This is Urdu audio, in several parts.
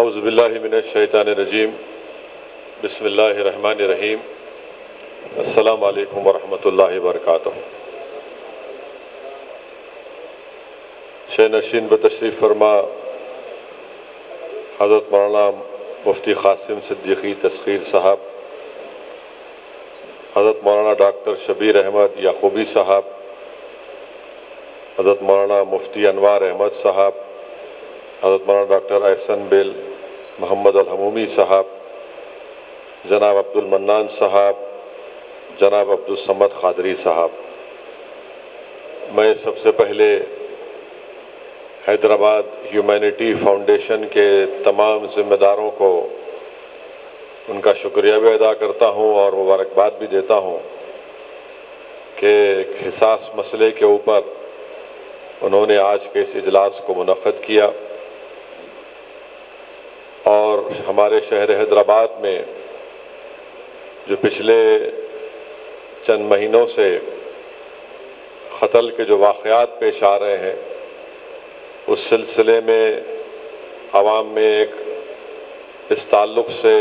اعوذ باللہ من الشیطان الرجیم بسم اللہ الرحمن الرحیم السلام علیکم ورحمۃ اللہ وبرکاتہ۔ شہ نشین بتشریف فرما حضرت مولانا مفتی قاسم صدیقی تسخیر صاحب، حضرت مولانا ڈاکٹر شبیر احمد یعقوبی صاحب، حضرت مولانا مفتی انوار احمد صاحب، حضرت مولانا ڈاکٹر احسن بیل محمد الحمومی صاحب، جناب عبد المنان صاحب، جناب عبد الصمد قادری صاحب، میں سب سے پہلے حیدرآباد ہیومینٹی فاؤنڈیشن کے تمام ذمہ داروں کو ان کا شکریہ بھی ادا کرتا ہوں اور مبارکباد بھی دیتا ہوں کہ ایک حساس مسئلے کے اوپر انہوں نے آج کے اس اجلاس کو منعقد کیا، اور ہمارے شہر حیدرآباد میں جو پچھلے چند مہینوں سے قتل کے جو واقعات پیش آ رہے ہیں، اس سلسلے میں عوام میں ایک اس تعلق سے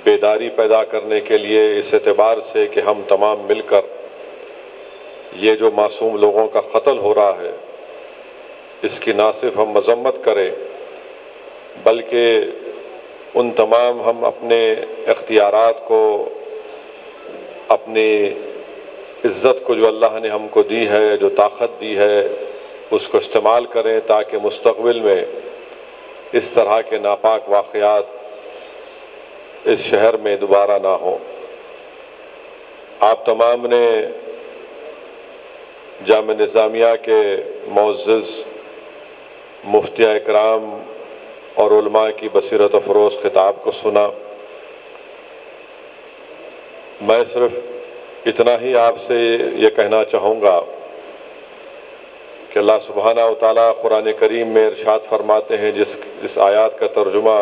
بیداری پیدا کرنے کے لیے، اس اعتبار سے کہ ہم تمام مل کر یہ جو معصوم لوگوں کا قتل ہو رہا ہے اس کی نہ صرف ہم مذمت کریں بلکہ ان تمام ہم اپنے اختیارات کو، اپنی عزت کو جو اللہ نے ہم کو دی ہے، جو طاقت دی ہے، اس کو استعمال کریں تاکہ مستقبل میں اس طرح کے ناپاک واقعات اس شہر میں دوبارہ نہ ہوں۔ آپ تمام نے جامعہ نظامیہ کے معزز مفتیہ اکرام اور علماء کی بصیرت افروز خطاب کو سنا۔ میں صرف اتنا ہی آپ سے یہ کہنا چاہوں گا کہ اللہ سبحانہ و تعالیٰ قرآن کریم میں ارشاد فرماتے ہیں، جس آیات کا ترجمہ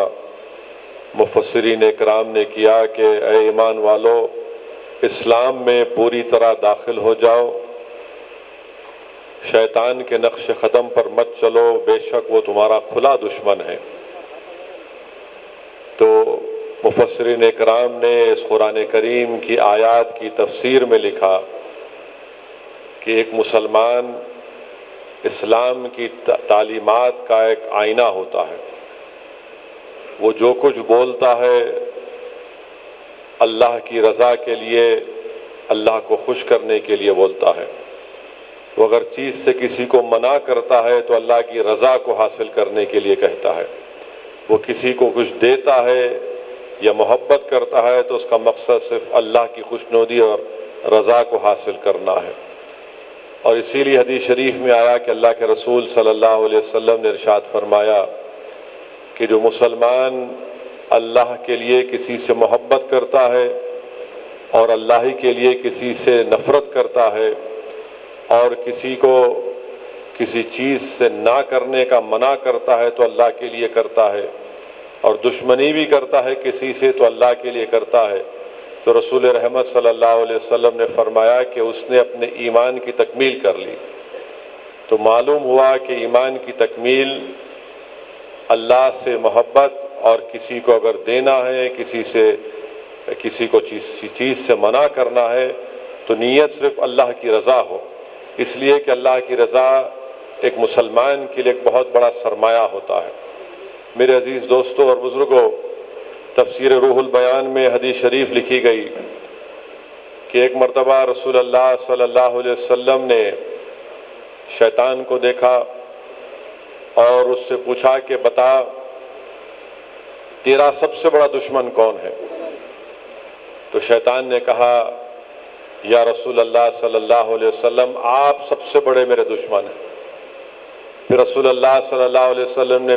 مفسرین اکرام نے کیا کہ اے ایمان والو، اسلام میں پوری طرح داخل ہو جاؤ، شیطان کے نقش قدم پر مت چلو، بے شک وہ تمہارا کھلا دشمن ہے۔ تو مفسرین اکرام نے اس قرآن کریم کی آیات کی تفسیر میں لکھا کہ ایک مسلمان اسلام کی تعلیمات کا ایک آئینہ ہوتا ہے، وہ جو کچھ بولتا ہے اللہ کی رضا کے لیے، اللہ کو خوش کرنے کے لیے بولتا ہے، وہ اگر چیز سے کسی کو منع کرتا ہے تو اللہ کی رضا کو حاصل کرنے کے لیے کہتا ہے، وہ کسی کو کچھ دیتا ہے یا محبت کرتا ہے تو اس کا مقصد صرف اللہ کی خوشنودی اور رضا کو حاصل کرنا ہے۔ اور اسی لیے حدیث شریف میں آیا کہ اللہ کے رسول صلی اللہ علیہ وسلم نے ارشاد فرمایا کہ جو مسلمان اللہ کے لیے کسی سے محبت کرتا ہے اور اللہ ہی کے لیے کسی سے نفرت کرتا ہے اور کسی کو کسی چیز سے نہ کرنے کا منع کرتا ہے تو اللہ کے لیے کرتا ہے، اور دشمنی بھی کرتا ہے کسی سے تو اللہ کے لیے کرتا ہے، تو رسول رحمت صلی اللہ علیہ وسلم نے فرمایا کہ اس نے اپنے ایمان کی تکمیل کر لی۔ تو معلوم ہوا کہ ایمان کی تکمیل اللہ سے محبت، اور کسی کو اگر دینا ہے، کسی کو چیز سے منع کرنا ہے تو نیت صرف اللہ کی رضا ہو، اس لیے کہ اللہ کی رضا ایک مسلمان کے لیے ایک بہت بڑا سرمایہ ہوتا ہے۔ میرے عزیز دوستوں اور بزرگوں، تفسیر روح البیان میں حدیث شریف لکھی گئی کہ ایک مرتبہ رسول اللہ صلی اللہ علیہ وسلم نے شیطان کو دیکھا اور اس سے پوچھا کہ بتا تیرا سب سے بڑا دشمن کون ہے؟ تو شیطان نے کہا یا رسول اللہ صلی اللہ علیہ وسلم، آپ سب سے بڑے میرے دشمن ہیں۔ پھر رسول اللہ صلی اللہ علیہ وسلم نے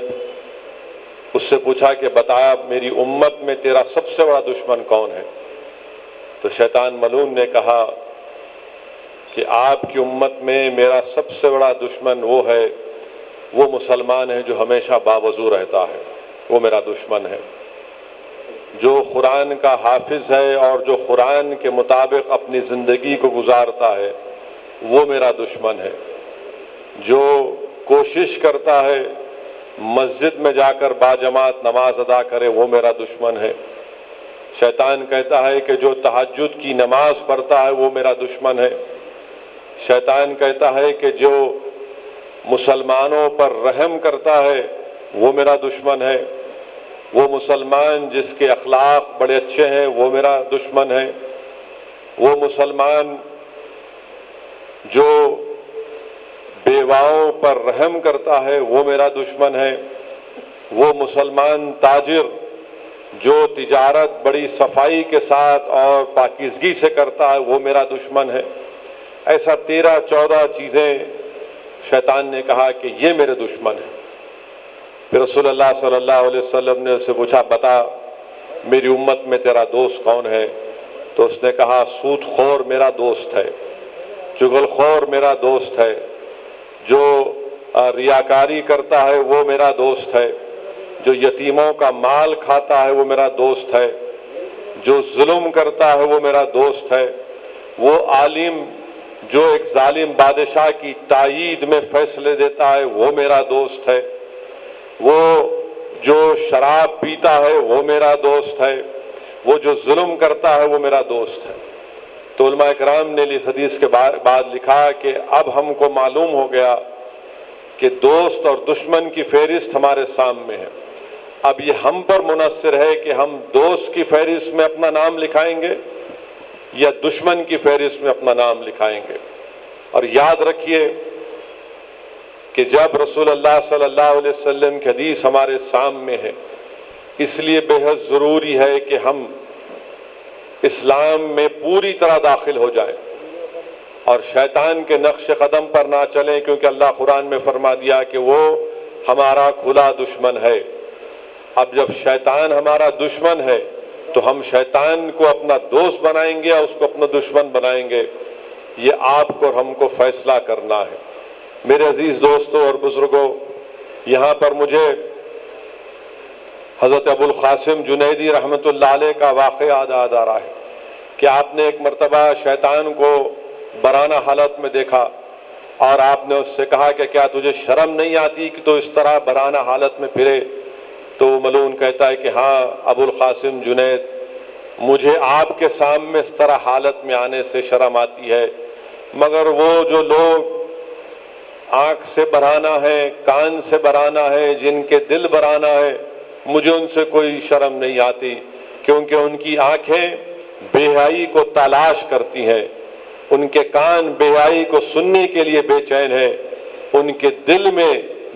اس سے پوچھا کہ بتایا میری امت میں تیرا سب سے بڑا دشمن کون ہے؟ تو شیطان ملعون نے کہا کہ آپ کی امت میں میرا سب سے بڑا دشمن وہ مسلمان ہے جو ہمیشہ باوضو رہتا ہے، وہ میرا دشمن ہے۔ جو قرآن کا حافظ ہے اور جو قرآن کے مطابق اپنی زندگی کو گزارتا ہے وہ میرا دشمن ہے۔ جو کوشش کرتا ہے مسجد میں جا کر باجماعت نماز ادا کرے وہ میرا دشمن ہے۔ شیطان کہتا ہے کہ جو تہجد کی نماز پڑھتا ہے وہ میرا دشمن ہے۔ شیطان کہتا ہے کہ جو مسلمانوں پر رحم کرتا ہے وہ میرا دشمن ہے۔ وہ مسلمان جس کے اخلاق بڑے اچھے ہیں وہ میرا دشمن ہے۔ وہ مسلمان جو بیواؤں پر رحم کرتا ہے وہ میرا دشمن ہے۔ وہ مسلمان تاجر جو تجارت بڑی صفائی کے ساتھ اور پاکیزگی سے کرتا ہے وہ میرا دشمن ہے۔ ایسا 13-14 چیزیں شیطان نے کہا کہ یہ میرے دشمن ہیں۔ پھر رسول اللہ صلی اللہ علیہ وسلم نے اس سے پوچھا بتا میری امت میں تیرا دوست کون ہے؟ تو اس نے کہا سود خور میرا دوست ہے، چغل خور میرا دوست ہے، جو ریاکاری کرتا ہے وہ میرا دوست ہے، جو یتیموں کا مال کھاتا ہے وہ میرا دوست ہے، جو ظلم کرتا ہے وہ میرا دوست ہے، وہ عالم جو ایک ظالم بادشاہ کی تائید میں فیصلے دیتا ہے وہ میرا دوست ہے، وہ جو شراب پیتا ہے وہ میرا دوست ہے، وہ جو ظلم کرتا ہے وہ میرا دوست ہے۔ تو علماء کرام نے اس حدیث کے بعد لکھا کہ اب ہم کو معلوم ہو گیا کہ دوست اور دشمن کی فہرست ہمارے سامنے ہے۔ اب یہ ہم پر منحصر ہے کہ ہم دوست کی فہرست میں اپنا نام لکھائیں گے یا دشمن کی فہرست میں اپنا نام لکھائیں گے۔ اور یاد رکھیے کہ جب رسول اللہ صلی اللہ علیہ وسلم کی حدیث ہمارے سامنے ہے اس لیے بے حد ضروری ہے کہ ہم اسلام میں پوری طرح داخل ہو جائیں اور شیطان کے نقش قدم پر نہ چلیں، کیونکہ اللہ قرآن میں فرما دیا کہ وہ ہمارا کھلا دشمن ہے۔ اب جب شیطان ہمارا دشمن ہے تو ہم شیطان کو اپنا دوست بنائیں گے یا اس کو اپنا دشمن بنائیں گے، یہ آپ کو اور ہم کو فیصلہ کرنا ہے۔ میرے عزیز دوستوں اور بزرگوں، یہاں پر مجھے حضرت ابو القاسم جنیدی رحمۃ اللہ علیہ کا واقعہ یاد آ رہا ہے کہ آپ نے ایک مرتبہ شیطان کو برانہ حالت میں دیکھا اور آپ نے اس سے کہا کہ کیا تجھے شرم نہیں آتی کہ تو اس طرح برانہ حالت میں پھرے؟ تو ملعون کہتا ہے کہ ہاں ابو القاسم جنید، مجھے آپ کے سامنے اس طرح حالت میں آنے سے شرم آتی ہے، مگر وہ جو لوگ آنکھ سے برانہ ہے، کان سے برانہ ہے، جن کے دل برانہ ہے، مجھے ان سے کوئی شرم نہیں آتی، کیونکہ ان کی آنکھیں بے حیائی کو تلاش کرتی ہیں، ان کے کان بے حیائی کو سننے کے لیے بے چین ہیں، ان کے دل میں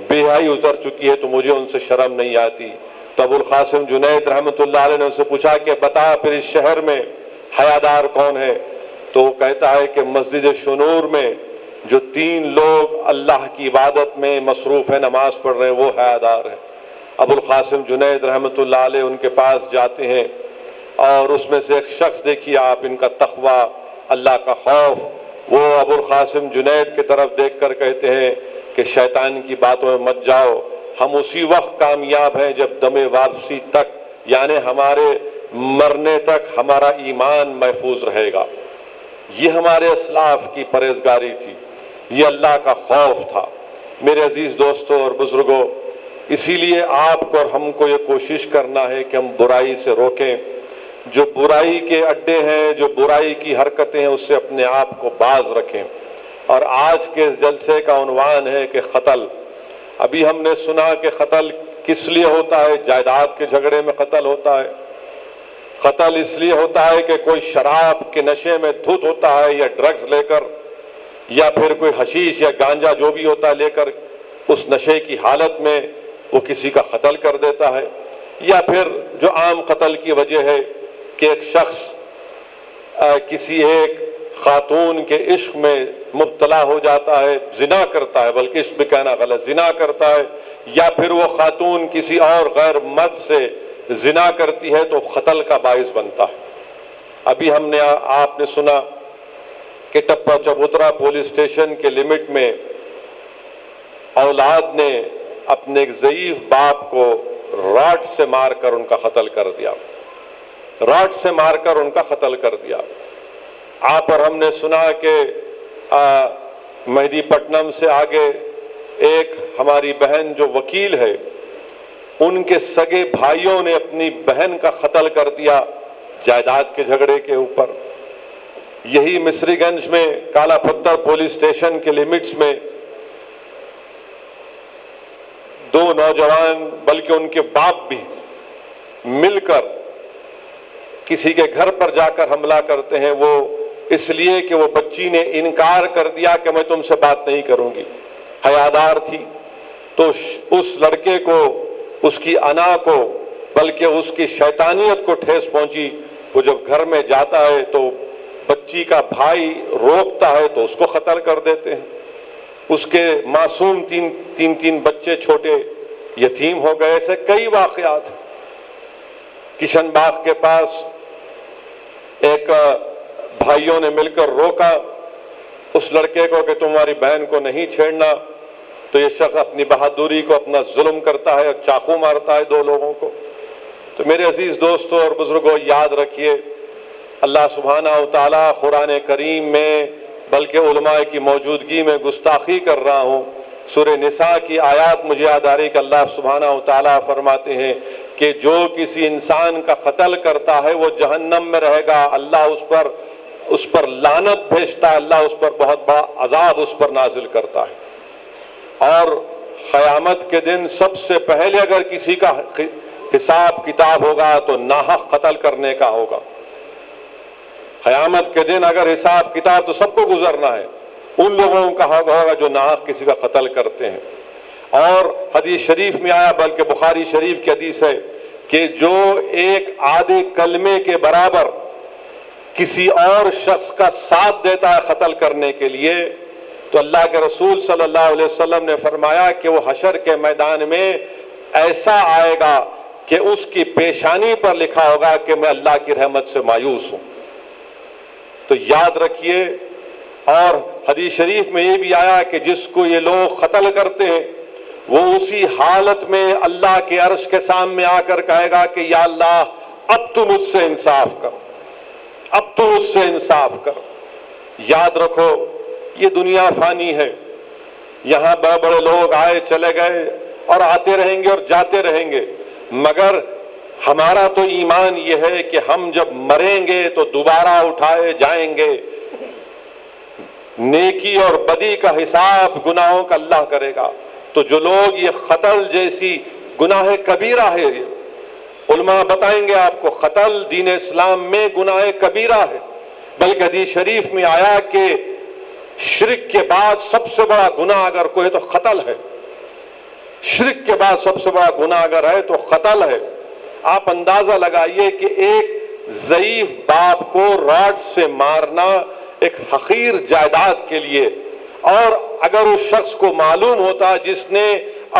بے حیائی اتر چکی ہے، تو مجھے ان سے شرم نہیں آتی۔ تو ابو القاسم جنید رحمۃ اللہ علیہ نے ان سے پوچھا کہ بتا پھر اس شہر میں حیادار کون ہے؟ تو وہ کہتا ہے کہ مسجد شنور میں جو 3 لوگ اللہ کی عبادت میں مصروف ہیں، نماز پڑھ رہے ہیں، وہ حیادار ہیں۔ ابو القاسم جنید رحمۃ اللہ علیہ ان کے پاس جاتے ہیں اور اس میں سے ایک شخص دیکھیے آپ، ان کا تقویٰ، اللہ کا خوف، وہ ابو القاسم جنید کی طرف دیکھ کر کہتے ہیں کہ شیطان کی باتوں میں مت جاؤ، ہم اسی وقت کامیاب ہیں جب دم واپسی تک، یعنی ہمارے مرنے تک ہمارا ایمان محفوظ رہے گا۔ یہ ہمارے اسلاف کی پرہیزگاری تھی، یہ اللہ کا خوف تھا۔ میرے عزیز دوستوں اور بزرگوں، اسی لیے آپ کو اور ہم کو یہ کوشش کرنا ہے کہ ہم برائی سے روکیں، جو برائی کے اڈے ہیں، جو برائی کی حرکتیں ہیں، اس سے اپنے آپ کو باز رکھیں۔ اور آج کے اس جلسے کا عنوان ہے کہ قتل۔ ابھی ہم نے سنا کہ قتل کس لیے ہوتا ہے؟ جائیداد کے جھگڑے میں قتل ہوتا ہے۔ قتل اس لیے ہوتا ہے کہ کوئی شراب کے نشے میں دھت ہوتا ہے یا ڈرگز لے کر، یا پھر کوئی حشیش یا گانجا جو بھی ہوتا ہے لے کر اس نشے کی حالت میں وہ کسی کا قتل کر دیتا ہے، یا پھر جو عام قتل کی وجہ ہے کہ ایک شخص کسی ایک خاتون کے عشق میں مبتلا ہو جاتا ہے، زنا کرتا ہے، بلکہ عشق بھی کہنا غلط، زنا کرتا ہے، یا پھر وہ خاتون کسی اور غیر مرد سے زنا کرتی ہے تو قتل کا باعث بنتا ہے۔ ابھی ہم نے آپ نے سنا کہ ٹپا چبوترا پولیس اسٹیشن کے لمٹ میں اولاد نے اپنے ایک ضعیف باپ کو راڈ سے مار کر ان کا قتل کر دیا، راڈ سے مار کر ان کا قتل کر دیا۔ آپ اور ہم نے سنا کہ مہدی پٹنم سے آگے ایک ہماری بہن جو وکیل ہے، ان کے سگے بھائیوں نے اپنی بہن کا قتل کر دیا جائیداد کے جھگڑے کے اوپر۔ یہی مصری گنج میں کالا پتھر پولیس اسٹیشن کے لمٹس میں دو نوجوان بلکہ ان کے باپ بھی مل کر کسی کے گھر پر جا کر حملہ کرتے ہیں، وہ اس لیے کہ وہ بچی نے انکار کر دیا کہ میں تم سے بات نہیں کروں گی، حیادار تھی۔ تو اس لڑکے کو، اس کی انا کو، بلکہ اس کی شیطانیت کو ٹھیس پہنچی۔ وہ جب گھر میں جاتا ہے تو بچی کا بھائی روکتا ہے تو اس کو قتل کر دیتے ہیں۔ اس کے معصوم تین بچے چھوٹے یتیم ہو گئے۔ ایسے کئی واقعات۔ کشن باغ کے پاس ایک بھائیوں نے مل کر روکا اس لڑکے کو کہ تمہاری بہن کو نہیں چھیڑنا، تو یہ شخص اپنی بہادری کو اپنا ظلم کرتا ہے اور چاقو مارتا ہے دو لوگوں کو۔ تو میرے عزیز دوستوں اور بزرگوں، یاد رکھیے اللہ سبحانہ و تعالیٰ قرآن کریم میں، بلکہ علماء کی موجودگی میں گستاخی کر رہا ہوں، سورہ نساء کی آیات مجھے یاد آ رہی کہ اللہ سبحانہ و تعالیٰ فرماتے ہیں کہ جو کسی انسان کا قتل کرتا ہے وہ جہنم میں رہے گا، اللہ اس پر لعنت بھیجتا ہے، اللہ اس پر بہت بڑا عذاب اس پر نازل کرتا ہے۔ اور قیامت کے دن سب سے پہلے اگر کسی کا حساب کتاب ہوگا تو ناحق قتل کرنے کا ہوگا۔ قیامت کے دن اگر حساب کتاب تو سب کو گزرنا ہے، ان لوگوں کا ہوگا جو ناحق کسی کا قتل کرتے ہیں۔ اور حدیث شریف میں آیا، بلکہ بخاری شریف کی حدیث ہے کہ جو ایک آدھے کلمے کے برابر کسی اور شخص کا ساتھ دیتا ہے قتل کرنے کے لیے، تو اللہ کے رسول صلی اللہ علیہ وسلم نے فرمایا کہ وہ حشر کے میدان میں ایسا آئے گا کہ اس کی پیشانی پر لکھا ہوگا کہ میں اللہ کی رحمت سے مایوس ہوں۔ تو یاد رکھیے۔ اور حدیث شریف میں یہ بھی آیا کہ جس کو یہ لوگ قتل کرتے ہیں وہ اسی حالت میں اللہ کے عرش کے سامنے آ کر کہے گا کہ یا اللہ اب تو مجھ سے انصاف کر، اب تو مجھ سے انصاف کر۔ یاد رکھو یہ دنیا فانی ہے، یہاں بڑے بڑے لوگ آئے چلے گئے اور آتے رہیں گے اور جاتے رہیں گے، مگر ہمارا تو ایمان یہ ہے کہ ہم جب مریں گے تو دوبارہ اٹھائے جائیں گے۔ نیکی اور بدی کا حساب گناہوں کا اللہ کرے گا۔ تو جو لوگ یہ قتل جیسی گناہ کبیرہ ہے، علماء بتائیں گے آپ کو قتل دین اسلام میں گناہ کبیرہ ہے، بلکہ حدیث شریف میں آیا کہ شرک کے بعد سب سے بڑا گناہ اگر کوئی تو قتل ہے۔ شرک کے بعد سب سے بڑا گناہ اگر ہے تو قتل ہے۔ آپ اندازہ لگائیے کہ ایک ضعیف باپ کو راڈ سے مارنا ایک حقیر جائیداد کے لیے، اور اگر اس شخص کو معلوم ہوتا جس نے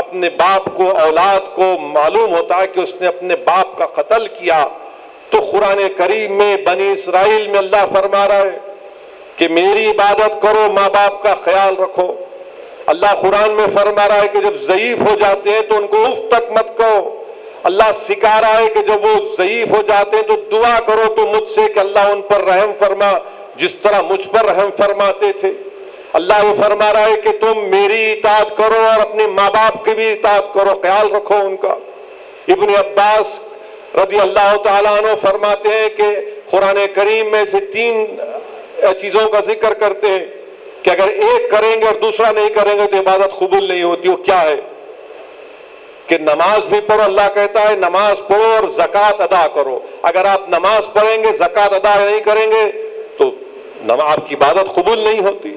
اپنے باپ کو، اولاد کو معلوم ہوتا کہ اس نے اپنے باپ کا قتل کیا، تو قرآن کریم میں بنی اسرائیل میں اللہ فرما رہا ہے کہ میری عبادت کرو، ماں باپ کا خیال رکھو۔ اللہ قرآن میں فرما رہا ہے کہ جب ضعیف ہو جاتے ہیں تو ان کو اف تک مت کہو۔ اللہ سکھا رہا ہے کہ جب وہ ضعیف ہو جاتے ہیں تو دعا کرو تو مجھ سے کہ اللہ ان پر رحم فرما جس طرح مجھ پر رحم فرماتے تھے۔ اللہ یہ فرما رہا ہے کہ تم میری اطاعت کرو اور اپنے ماں باپ کی بھی اطاعت کرو، خیال رکھو ان کا۔ ابن عباس رضی اللہ تعالیٰ عنہ فرماتے ہیں کہ قرآن کریم میں سے 3 چیزوں کا ذکر کرتے ہیں کہ اگر ایک کریں گے اور دوسرا نہیں کریں گے تو عبادت قبول نہیں ہوتی۔ وہ کیا ہے؟ کہ نماز بھی پڑھو، اللہ کہتا ہے نماز پڑھو اور زکوٰۃ ادا کرو۔ اگر آپ نماز پڑھیں گے، زکوٰۃ ادا نہیں کریں گے تو آپ کی عبادت قبول نہیں ہوتی۔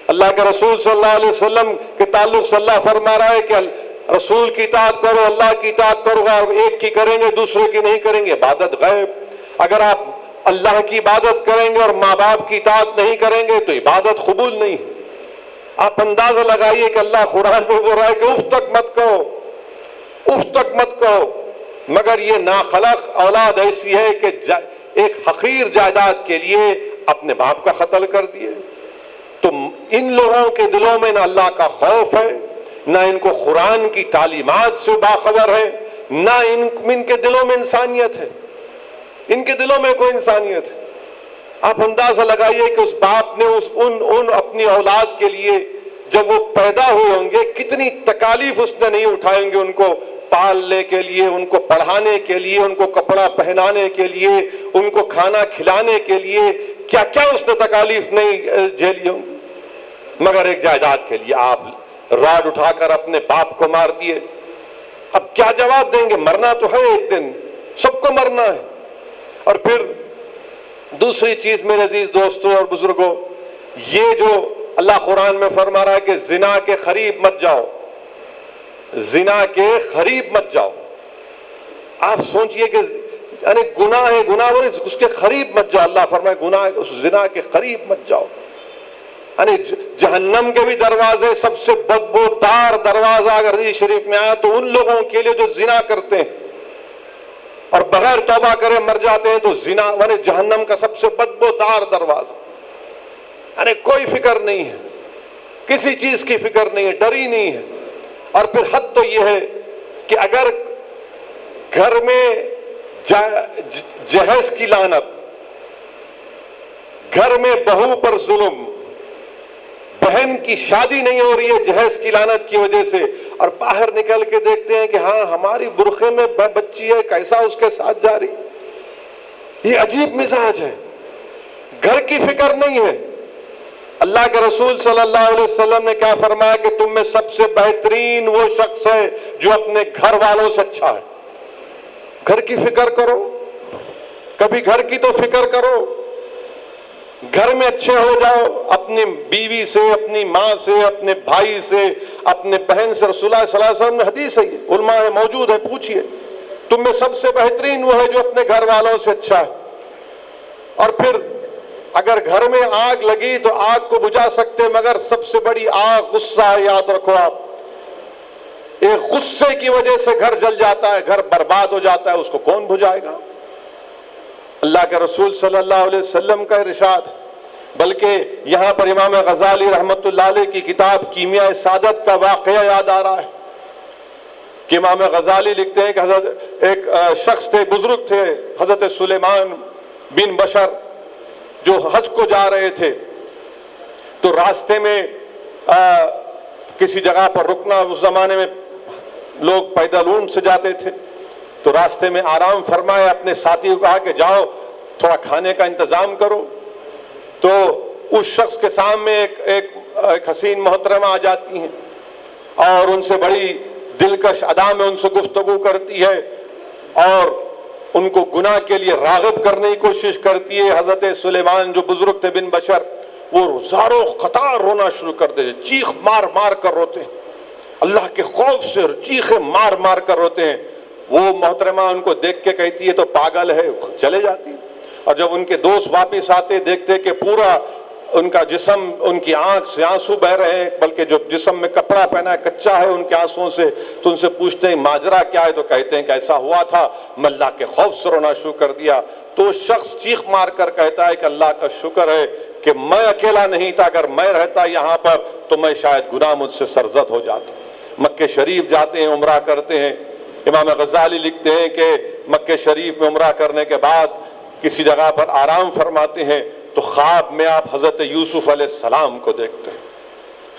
اللہ کے رسول صلی اللہ علیہ وسلم کے تعلق سے اللہ فرما رہا ہے کہ رسول کی اطاعت کرو، اللہ کی اطاعت کرو، اگر ایک کی کریں گے دوسرے کی نہیں کریں گے، عبادت غیب۔ اگر آپ اللہ کی عبادت کریں گے اور ماں باپ کی اطاعت نہیں کریں گے تو عبادت قبول نہیں۔ آپ اندازہ لگائیے کہ اللہ قرآن میں بول رہا ہے کہ اف تک مت کہو، اف تک مت کہو، مگر یہ ناخلق اولاد ایسی ہے کہ ایک حقیر جائیداد کے لیے اپنے باپ کا قتل کر دیے۔ تو ان لوگوں کے دلوں میں نہ اللہ کا خوف ہے، نہ ان کو قرآن کی تعلیمات سے باخبر ہے، نہ ان کے دلوں میں انسانیت ہے، ان کے دلوں میں کوئی انسانیت ہے۔ آپ اندازہ لگائیے کہ اس باپ نے ان اپنی اولاد کے لیے جب وہ پیدا ہوئے ہوں گے کتنی تکالیف اس نے نہیں اٹھائیں گے ان کو پالنے کے لیے، ان کو پڑھانے کے لیے، ان کو کپڑا پہنانے کے لیے، ان کو کھانا کھلانے کے لیے، کیا کیا اس نے تکالیف نہیں جھیلی ہوں گی، مگر ایک جائیداد کے لیے آپ راڈ اٹھا کر اپنے باپ کو مار دیے۔ اب کیا جواب دیں گے؟ مرنا تو ہے ایک دن، سب کو مرنا ہے۔ اور پھر دوسری چیز میرے عزیز دوستوں اور بزرگوں، یہ جو اللہ قرآن میں فرما رہا ہے کہ زنا کے قریب مت جاؤ، زنا کے قریب مت جاؤ۔ آپ سوچئے کہ یعنی گناہ ہے، گناہ اس کے قریب مت جاؤ، اللہ فرمائے گناہ اس زنا کے قریب مت جاؤ۔ یعنی جہنم کے بھی دروازے سب سے بدبودار دروازہ اگر حدیث شریف میں آیا تو ان لوگوں کے لیے جو زنا کرتے ہیں اور بغیر توبہ کرے مر جاتے ہیں، تو زنا یعنی جہنم کا سب سے بدبودار دروازہ، یعنی کوئی فکر نہیں ہے، کسی چیز کی فکر نہیں ہے، ڈر ہی نہیں ہے۔ اور پھر حد تو یہ ہے کہ اگر گھر میں جہیز کی لعنت، گھر میں بہو پر ظلم، بہن کی شادی نہیں ہو رہی ہے جہیز کی لعنت کی وجہ سے، اور باہر نکل کے دیکھتے ہیں کہ ہاں ہماری برقعے میں بچی ہے، کیسا اس کے ساتھ جا رہی، یہ عجیب مزاج ہے، گھر کی فکر نہیں ہے۔ اللہ کے رسول صلی اللہ علیہ وسلم نے کیا فرمایا کہ تم میں سب سے بہترین وہ شخص ہے جو اپنے گھر والوں سے اچھا ہے۔ گھر کی فکر کرو، کبھی گھر کی تو فکر کرو، گھر میں اچھے ہو جاؤ، اپنی بیوی سے، اپنی ماں سے، اپنے بھائی سے، اپنے بہن سے۔ رسول اللہ صلی اللہ علیہ وسلم میں حدیث ہے، علماء موجود ہے، پوچھئے تم میں سب سے بہترین وہ ہے جو اپنے گھر والوں سے اچھا ہے۔ اور پھر اگر گھر میں آگ لگی تو آگ کو بجھا سکتے، مگر سب سے بڑی آگ غصہ ہے، یاد رکھو آپ، ایک غصے کی وجہ سے گھر جل جاتا ہے، گھر برباد ہو جاتا ہے، اس کو کون بجھائے گا؟ اللہ کے رسول صلی اللہ علیہ وسلم کا ارشاد۔ بلکہ یہاں پر امام غزالی رحمت اللہ علیہ کی کتاب کیمیاء سعادت کا واقعہ یاد آ رہا ہے کہ امام غزالی لکھتے ہیں کہ حضرت ایک شخص تھے، بزرگ تھے، حضرت سلیمان بن بشر، جو حج کو جا رہے تھے، تو راستے میں کسی جگہ پر رکنا، اس زمانے میں لوگ پیدل اونٹ سے جاتے تھے، تو راستے میں آرام فرمائے، اپنے ساتھی کو کہا کہ جاؤ تھوڑا کھانے کا انتظام کرو۔ تو اس شخص کے سامنے ایک حسین محترمہ آ جاتی ہیں اور ان سے بڑی دلکش ادا میں ان سے گفتگو کرتی ہے اور ان کو گناہ کے لیے راغب کرنے کی کوشش کرتی ہے۔ حضرت سلیمان جو بزرگ تھے بن بشر، وہ زاروں قطار رونا شروع کر دیتے، چیخ مار مار کر روتے ہیں، اللہ کے خوف سے چیخیں مار مار کر روتے ہیں۔ وہ محترمہ ان کو دیکھ کے کہتی ہے تو پاگل ہے، چلے جاتی۔ اور جب ان کے دوست واپس آتے دیکھتے کہ پورا ان کا جسم، ان کی آنکھ سے آنسو بہ رہے ہیں، بلکہ جو جسم میں کپڑا پہنا ہے کچا ہے ان کے آنسوؤں سے، تو ان سے پوچھتے ہیں ماجرا کیا ہے، تو کہتے ہیں کہ ایسا ہوا تھا، میں اللہ کے خوف سے رونا شروع کر دیا۔ تو شخص چیخ مار کر کہتا ہے کہ اللہ کا شکر ہے کہ میں اکیلا نہیں تھا، اگر میں رہتا یہاں پر تو میں شاید گناہ مجھ سے سرزد ہو جاتا۔ مکہ شریف جاتے ہیں، عمرہ کرتے ہیں۔ امام غزالی لکھتے ہیں کہ مکہ شریف میں عمرہ کرنے کے بعد کسی جگہ پر آرام فرماتے ہیں تو خواب میں آپ حضرت یوسف علیہ السلام کو دیکھتے ہیں،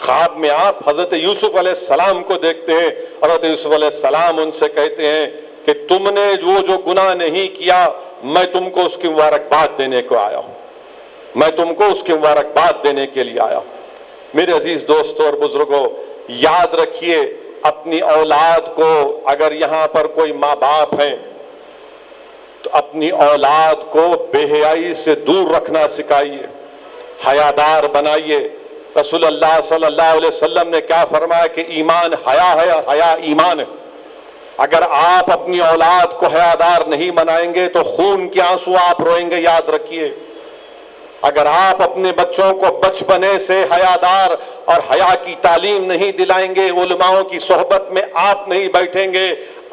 خواب میں آپ حضرت یوسف علیہ السلام کو دیکھتے ہیں۔ حضرت یوسف علیہ السلام ان سے کہتے ہیں کہ تم نے جو گناہ نہیں کیا، میں تم کو اس کی مبارکباد دینے کو آیا ہوں، میں تم کو اس کی مبارکباد دینے کے لیے آیا ہوں۔ میرے عزیز دوستوں اور بزرگوں، یاد رکھیے اپنی اولاد کو، اگر یہاں پر کوئی ماں باپ ہیں تو اپنی اولاد کو بے حیائی سے دور رکھنا سکھائیے، حیادار بنائیے۔ رسول اللہ صلی اللہ علیہ وسلم نے کیا فرمایا کہ ایمان حیا ہے اور حیا ایمان ہے۔ اگر آپ اپنی اولاد کو حیادار نہیں بنائیں گے تو خون کے آنسو آپ روئیں گے، یاد رکھیے۔ اگر آپ اپنے بچوں کو بچپنے سے حیادار اور حیا کی تعلیم نہیں دلائیں گے، علماء کی صحبت میں آپ نہیں بیٹھیں گے،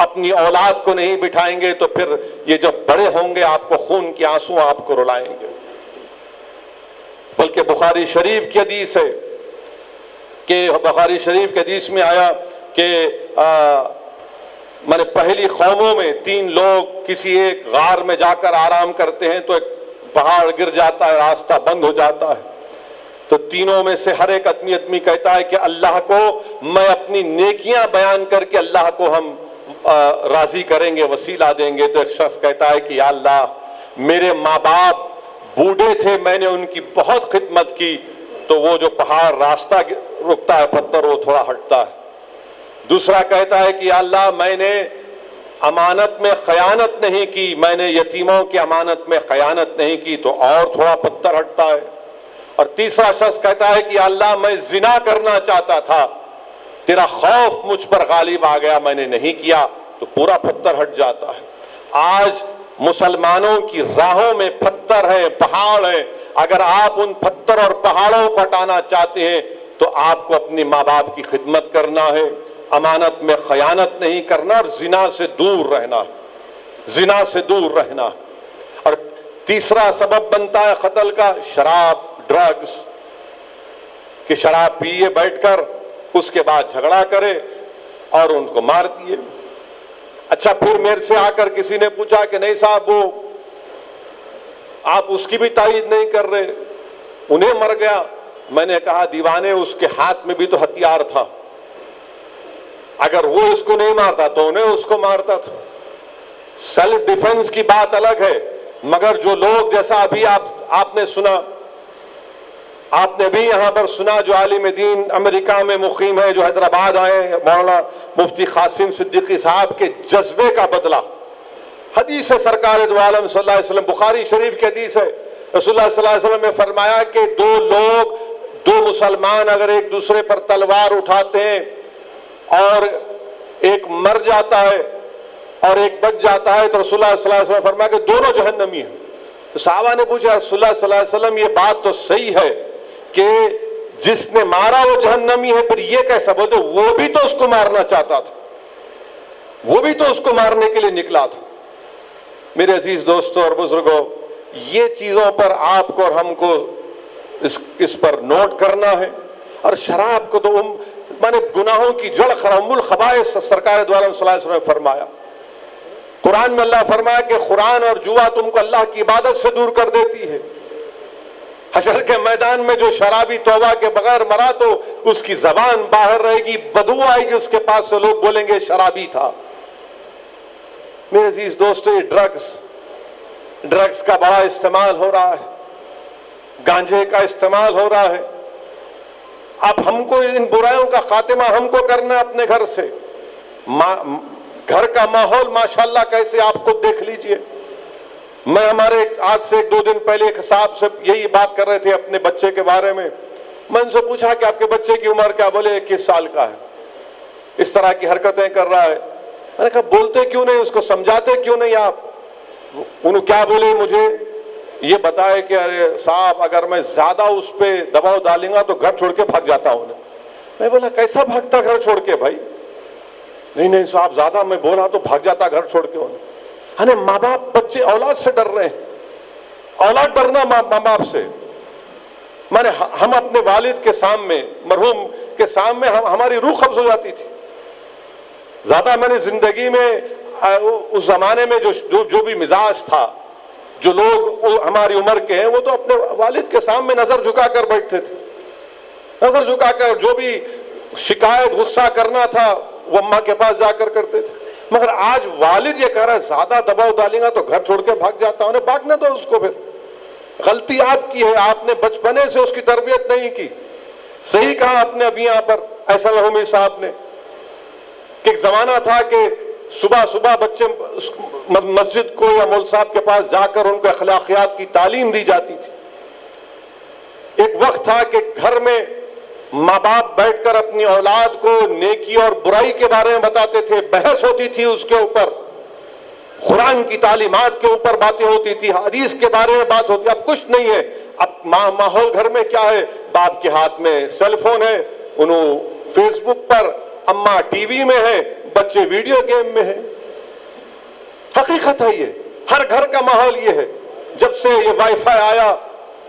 اپنی اولاد کو نہیں بٹھائیں گے، تو پھر یہ جب بڑے ہوں گے آپ کو خون کے آنسو آپ کو رلائیں گے۔ بلکہ بخاری شریف کی حدیث ہے کہ بخاری شریف کی حدیث میں آیا کہ میں نے پہلی قوموں میں 3 لوگ کسی ایک غار میں جا کر آرام کرتے ہیں تو ایک پہاڑ گر جاتا ہے، راستہ بند ہو جاتا ہے، تو تینوں میں سے ہر ایک آدمی کہتا ہے کہ اللہ کو میں اپنی نیکیاں بیان کر کے اللہ کو ہم راضی کریں گے، وسیلہ دیں گے۔ تو ایک شخص کہتا ہے کہ یا اللہ میرے ماں باپ بوڑھے تھے، میں نے ان کی بہت خدمت کی، تو وہ جو پہاڑ راستہ رکتا ہے پتھر وہ تھوڑا ہٹتا ہے۔ دوسرا کہتا ہے کہ یا اللہ میں نے امانت میں خیانت نہیں کی، میں نے یتیموں کی امانت میں خیانت نہیں کی، تو اور تھوڑا پتھر ہٹتا ہے۔ اور تیسرا شخص کہتا ہے کہ یا اللہ میں زنا کرنا چاہتا تھا، تیرا خوف مجھ پر غالب آ گیا، میں نے نہیں کیا، تو پورا پتھر ہٹ جاتا ہے۔ آج مسلمانوں کی راہوں میں پتھر ہیں، پہاڑ ہیں، اگر آپ ان پتھر اور پہاڑوں کو ہٹانا چاہتے ہیں تو آپ کو اپنی ماں باپ کی خدمت کرنا ہے، امانت میں خیانت نہیں کرنا، اور زنا سے دور رہنا، زنا سے دور رہنا۔ اور تیسرا سبب بنتا ہے قتل کا شراب، ڈرگز، کہ شراب پیے بیٹھ کر اس کے بعد جھگڑا کرے اور ان کو مار دیے۔ اچھا پھر میرے سے آ کر کسی نے پوچھا کہ نہیں صاحب وہ آپ اس کی بھی تائید نہیں کر رہے، انہیں مر گیا۔ میں نے کہا دیوانے اس کے ہاتھ میں بھی تو ہتھیار تھا، اگر وہ اس کو نہیں مارتا تو انہیں اس کو مارتا تھا۔ سیلف ڈیفنس کی بات الگ ہے، مگر جو لوگ جیسا ابھی آپ نے سنا، آپ نے بھی یہاں پر سنا، جو عالم دین امریکہ میں مقیم ہے، جو حیدرآباد آئے، مولانا مفتی قاسم صدیقی صاحب کے جذبے کا بدلہ۔ حدیث ہے سرکار دو عالم صلی اللہ علیہ وسلم، بخاری شریف کی حدیث ہے، رسول اللہ صلی اللہ علیہ وسلم نے فرمایا کہ دو مسلمان اگر ایک دوسرے پر تلوار اٹھاتے ہیں اور ایک مر جاتا ہے اور ایک بچ جاتا ہے، تو رسول اللہ صلی اللہ علیہ وسلم نے فرمایا کہ دونوں جہنمی ہیں۔ تو صحابہ نے پوچھا رسول اللہ صلی اللہ علیہ وسلم یہ بات تو صحیح ہے کہ جس نے مارا وہ جہنمی ہے، پھر یہ کیسا؟ بولتے وہ بھی تو اس کو مارنا چاہتا تھا، وہ بھی تو اس کو مارنے کے لیے نکلا تھا۔ میرے عزیز دوستوں اور بزرگوں، یہ چیزوں پر آپ کو اور ہم کو اس پر نوٹ کرنا ہے۔ اور شراب کو تو مانے گناہوں کی جڑ ام الخبائث سرکار دو عالم صلی اللہ علیہ وسلم نے فرمایا۔ قرآن میں اللہ فرمایا کہ قرآن اور جوا تم کو اللہ کی عبادت سے دور کر دیتی ہے۔ حشر کے میدان میں جو شرابی توبہ کے بغیر مرا تو اس کی زبان باہر رہے گی، بدبو آئے گی اس کے پاس سے، لوگ بولیں گے شرابی تھا۔ میرے عزیز دوستو، یہ ڈرگز کا بڑا استعمال ہو رہا ہے، گانجے کا استعمال ہو رہا ہے۔ اب ہم کو ان برائیوں کا خاتمہ ہم کو کرنا ہے اپنے گھر سے۔ گھر کا ماحول ماشاءاللہ کیسے آپ خود دیکھ لیجئے۔ میں ہمارے آج سے 1-2 دن پہلے ایک صاحب سے یہی بات کر رہے تھے اپنے بچے کے بارے میں۔ میں ان سے پوچھا کہ آپ کے بچے کی عمر کیا؟ بولے 21 سال کا ہے، اس طرح کی حرکتیں کر رہا ہے۔ میں نے کہا بولتے کیوں نہیں اس کو، سمجھاتے کیوں نہیں آپ؟ انہوں کیا بولے مجھے یہ بتائے کہ ارے صاحب اگر میں زیادہ اس پہ دباؤ ڈالوں گا تو گھر چھوڑ کے بھاگ جاتا ہوں۔ میں بولا کیسا بھاگتا گھر چھوڑ کے بھائی؟ نہیں صاحب زیادہ میں بولا تو بھاگ جاتا گھر چھوڑ کے۔ ہمیں ماں باپ بچے اولاد سے ڈر رہے ہیں، اولاد ڈرنا ماں باپ سے۔ مانے ہم اپنے والد کے سامنے، مرحوم کے سامنے ہماری روح قبض ہو جاتی تھی۔ زیادہ میں نے زندگی میں اس زمانے میں جو بھی مزاج تھا، جو لوگ ہماری عمر کے ہیں وہ تو اپنے والد کے سامنے نظر جھکا کر بیٹھتے تھے، نظر جھکا کر جو بھی شکایت غصہ کرنا تھا وہ اماں کے پاس جا کر کرتے تھے۔ مگر آج والد یہ کہہ رہا ہے زیادہ دباؤ ڈالیں گا تو گھر چھوڑ کے بھاگ جاتا ہوں۔ بھاگنا تو اس کو، پھر غلطی آپ کی ہے، آپ نے بچپنے سے اس کی تربیت نہیں کی۔ صحیح کہا آپ نے ابھی یہاں پر ایسا رحمی صاحب نے کہ ایک زمانہ تھا کہ صبح بچے مسجد کو یا مول صاحب کے پاس جا کر ان کو اخلاقیات کی تعلیم دی جاتی تھی۔ ایک وقت تھا کہ گھر میں ماں باپ بیٹھ کر اپنی اولاد کو نیکی اور برائی کے بارے میں بتاتے تھے، بحث ہوتی تھی اس کے اوپر، قرآن کی تعلیمات کے اوپر باتیں ہوتی تھی، حدیث کے بارے میں بات ہوتی۔ اب کچھ نہیں ہے، اب ماحول گھر میں کیا ہے؟ باپ کے ہاتھ میں سیل فون ہے، انہوں فیس بک پر، اماں ٹی وی میں ہے، بچے ویڈیو گیم میں ہیں۔ حقیقت ہے یہ، ہر گھر کا ماحول یہ ہے۔ جب سے یہ وائی فائی آیا،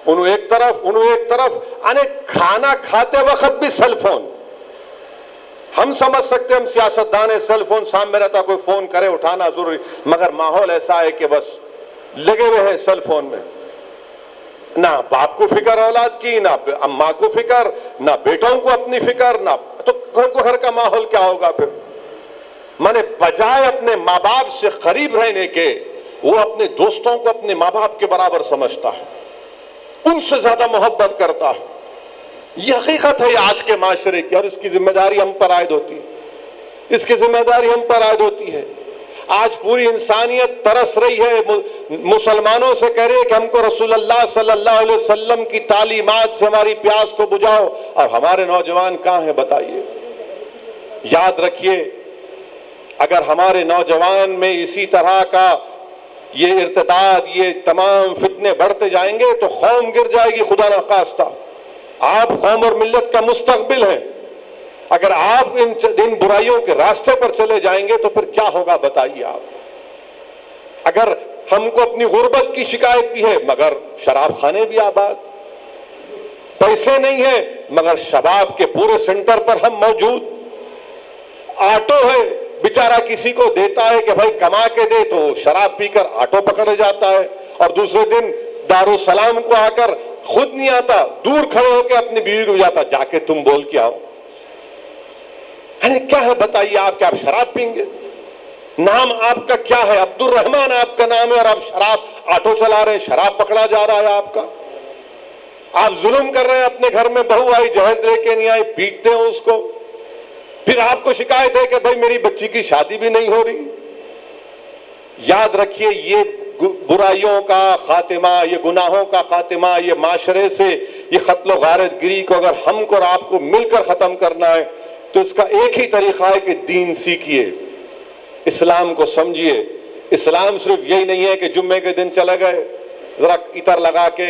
انہوں ایک طرف یعنی کھانا کھاتے وقت بھی سیل فون۔ ہم سمجھ سکتے ہم سیاستدان ہیں، سیل فون سامنے رہتا، کوئی فون کرے اٹھانا ضروری، مگر ماحول ایسا ہے کہ بس لگے ہوئے ہیں سیل فون میں۔ نہ باپ کو فکر اولاد کی، نہ اماں کو فکر، نہ بیٹوں کو اپنی فکر، نہ تو گھر کا ماحول کیا ہوگا پھر؟ مانے بجائے اپنے ماں باپ سے قریب رہنے کے وہ اپنے دوستوں کو اپنے ماں باپ کے برابر سمجھتا ہے، ان سے زیادہ محبت کرتا ہے۔ یہ حقیقت ہے آج کے معاشرے کی، اور اس کی ذمہ داری ہم پر عائد ہوتی ہے، اس کی ذمہ داری ہم پر عائد ہوتی ہے۔ آج پوری انسانیت ترس رہی ہے، مسلمانوں سے کہہ رہے کہ ہم کو رسول اللہ صلی اللہ علیہ وسلم کی تعلیمات سے ہماری پیاس کو بجھاؤ، اور ہمارے نوجوان کہاں ہیں بتائیے؟ یاد رکھیے، اگر ہمارے نوجوان میں اسی طرح کا یہ ارتداد، یہ تمام فتنے بڑھتے جائیں گے تو قوم گر جائے گی خدا نخواستہ۔ آپ قوم اور ملت کا مستقبل ہیں، اگر آپ ان برائیوں کے راستے پر چلے جائیں گے تو پھر کیا ہوگا بتائیے آپ؟ اگر ہم کو اپنی غربت کی شکایت بھی ہے مگر شراب خانے بھی آباد، پیسے نہیں ہیں مگر شباب کے پورے سینٹر پر ہم موجود، آٹو ہے بیچارہ کسی کو دیتا ہے کہ بھائی کما کے دے تو شراب پی کر آٹو پکڑ جاتا ہے، اور دوسرے دن دارالسلام کو آ کر خود نہیں آتا، دور کھڑے ہو کے اپنی بیوی کو جاتا جا کے تم بول کے آؤ۔ کیا ہے بتائیے آپ؟ کیا آپ شراب پئیں گے؟ نام آپ کا کیا ہے؟ عبد الرحمان آپ کا نام ہے، اور آپ شراب آٹو چلا رہے ہیں، شراب پکڑا جا رہا ہے آپ کا۔ آپ ظلم کر رہے ہیں، اپنے گھر میں بہو آئی جہیز لے کے نہیں آئی، پیٹتے ہیں اس کو، پھر آپ کو شکایت ہے کہ بھائی میری بچی کی شادی بھی نہیں ہو رہی۔ یاد رکھیے، یہ برائیوں کا خاتمہ، یہ گناہوں کا خاتمہ، یہ معاشرے سے یہ قتل و غارت گری کو اگر ہم کو اور آپ کو مل کر ختم کرنا ہے تو اس کا ایک ہی طریقہ ہے کہ دین سیکھیے، اسلام کو سمجھیے۔ اسلام صرف یہی نہیں ہے کہ جمعے کے دن چلے گئے ذرا عطر لگا کے،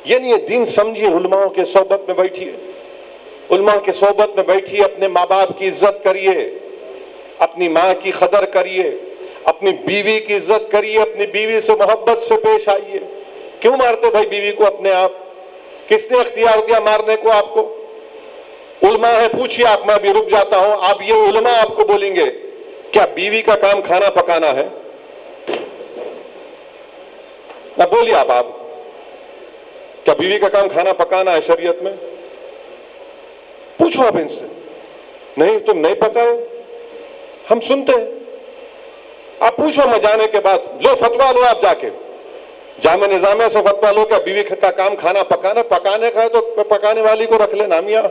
یہ نہیں ہے، دین سمجھیے، علماء کے صحبت میں بیٹھیے، علماء کے صحبت میں بیٹھیے، اپنے ماں باپ کی عزت کریے، اپنی ماں کی قدر کریے، اپنی بیوی کی عزت کریے، اپنی بیوی سے محبت سے پیش آئیے۔ کیوں مارتے بھائی بیوی کو اپنے آپ؟ کس نے اختیار دیا مارنے کو آپ کو؟ علماء ہے، پوچھیے آپ، میں بھی رک جاتا ہوں، آپ یہ علماء آپ کو بولیں گے کیا بیوی کا کام کھانا پکانا ہے؟ نہ بولیے آپ کیا بیوی کا کام کھانا پکانا ہے شریعت میں؟ پوچھو آپ ان سے، نہیں تم نہیں پکاؤ، ہم سنتے ہیں۔ آپ پوچھو میں جانے کے بعد، لو فتوا لو، آپ جا کے جامع نظامیہ سے فتوا لو کہ بیوی کا کام کھانا پکانا، پکانے کا ہے تو پکانے والی کو رکھ لینا میاں۔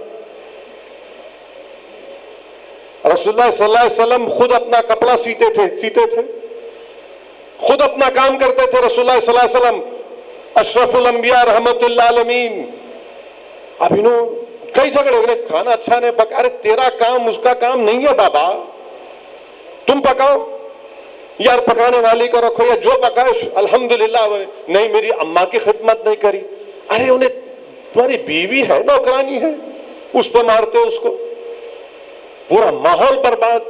رسول اللہ صلی اللہ علیہ وسلم خود اپنا کپڑا سیتے تھے، خود اپنا کام کرتے تھے رسول اللہ صلی اللہ علیہ وسلم، اشرف الانبیاء رحمت اللہ عالمین۔ اب انہوں کئی جھگڑے، کھانا اچھا نہیں پکا، ارے تیرا کام اس کا کام نہیں ہے بابا، تم پکاؤ، یار پکانے والی کو رکھو، یا جو پکائے الحمدللہ۔ نہیں میری اماں کی خدمت نہیں کری، ارے انہیں تمہاری بیوی ہے، نوکرانی ہے، اس پہ مارتے اس کو، پورا ماحول برباد،